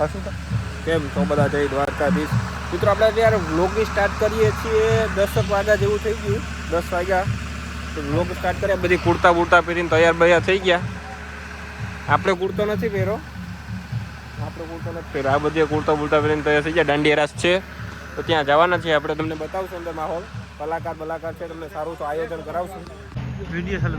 કેમ છો બધા? જય દ્વારકાધીશ. મિત્રો આપણે અત્યારે વ્લોગની સ્ટાર્ટ કરીએ છીએ. 10 વાગ્યા જેવું થઈ ગયું, 10 વાગ્યા તો વ્લોગ સ્ટાર્ટ કર્યા. બધી કુર્તા બુર્તા પહેરીને તૈયાર બૈયાર થઈ ગયા. આપણે કુર્તો નથી પહેરો, આ બધી કુર્તા બુર્તા પહેરીને તૈયાર થઈ ગયા. દાંડિયા રાસ છે તો ત્યાં જવાના છે આપણે. તમને બતાવશું અંદર માહોલ. કલાકાર છે, તમને સારું તો આયોજન કરાવશું. વિડીયો ચાલુ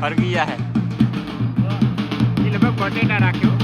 ફરગીયા હે એ લોકો બટેટા રાખ્યો.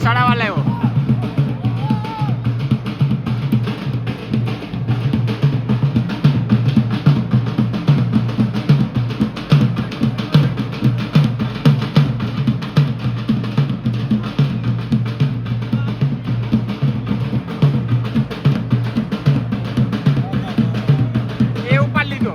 સડાવા લાવ્યો. એ ઉપર લીધો.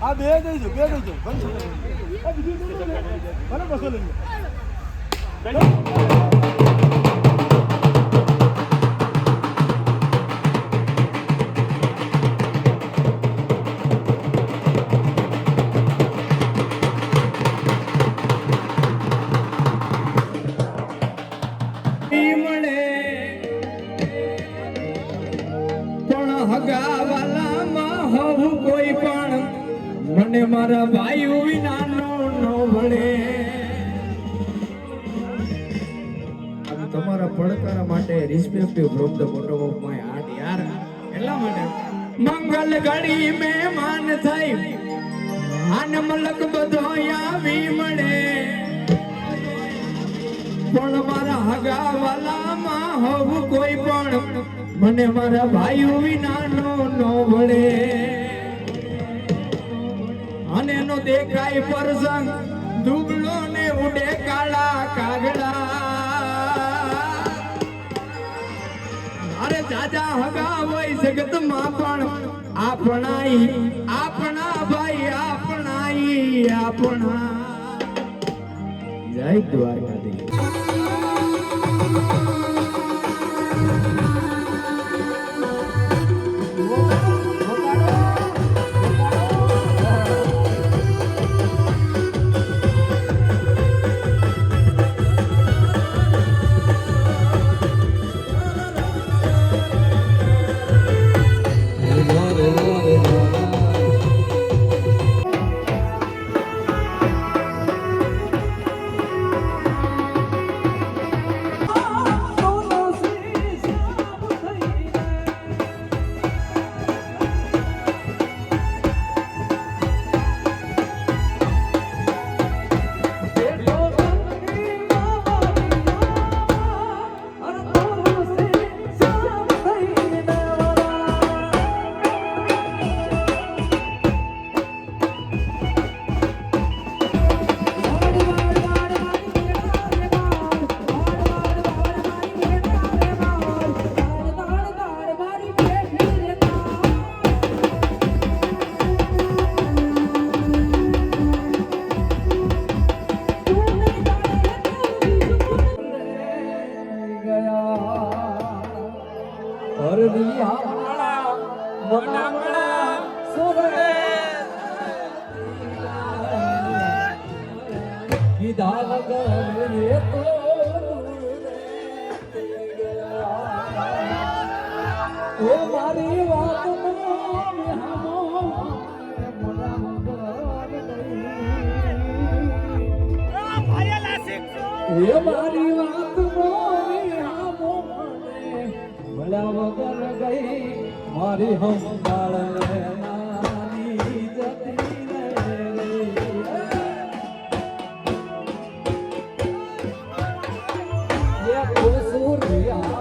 આ બે દઈ દો. બરાબર બસો લઈ લો. મને મારા ભાઈઓ વિના નો ભળે. તમારા પડકાર માટે respective from the bottom of my heart યાર. એટલા માટે મંગલ ઘડી મહેમાન થઈ આન મલક બધો આવી મળે, પણ મારા હગા વાલામાં હોવું કોઈ પણ મને મારા ભાઈઓ વિના નો ભળે. અને નો દેખાય પ્રસંગ દુબળો ને ઉડે કાળા કાગડા. અરે જાજા હગા હોય જગત માં પણ આપણા ભાઈ આપણા. જય દ્વારકાધીશ. મારી વાત મોરી આમો મને ભલા વગર ગઈ મારી હંભાળ નાની જતી રે સૂર્યા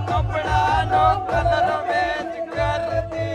કપડાનો કલર મેચ કરતી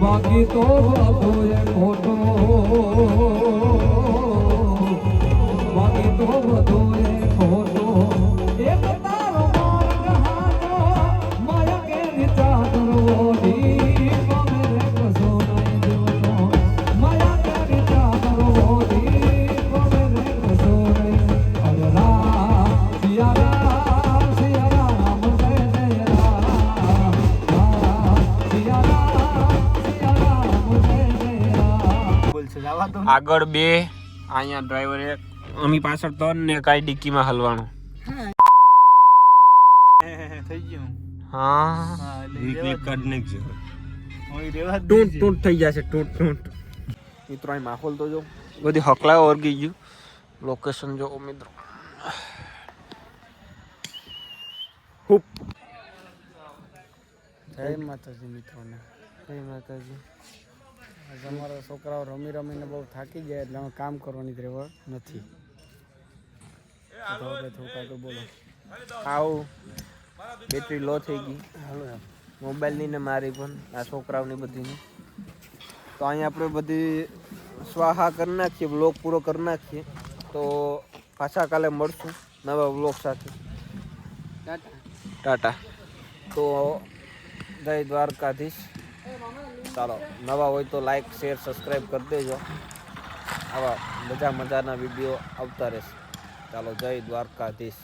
બાકી તો આગળ 2 અહીંયા ડ્રાઈવર 1 અમી પાછળ 3 ને કાઈ ડિક્કીમાં હલવાનું થઈ ગયું હા ક્લિપ કાઢ નાખજો ઓય રેવા ટૂંટ ટૂંટ થઈ જશે ટૂંટ મિત્રો અહીં માહોલ તો જો બધી હકલા ઓરગી ગયું લોકેશન જો મિત્રો હુપ જય માતાજી મિત્રોને જય માતાજી અમારા છોકરાઓ રમી રમીને બહુ થાકી ગયા એટલે અમે કામ કરવાની રહેવા નથી થોડું કાંઈ બોલો આવું બેટરી લો થઈ ગઈ હાલો મોબાઈલની ને મારી પણ આ છોકરાઓની બધીની તો અહીંયા આપણે બધી સ્વાહા કરી નાખીએ બ્લોગ પૂરો કરી નાખીએ તો પાછા કાલે મળશું નવા બ્લોગ સાથે ટાટા તો જય દ્વારકાધીશ ચાલો નવા હોય તો લાઈક શેર સબસ્ક્રાઈબ કરી દેજો આવા મજાના વિડીયો આવતા રહેશે ચાલો જય દ્વારકાધીશ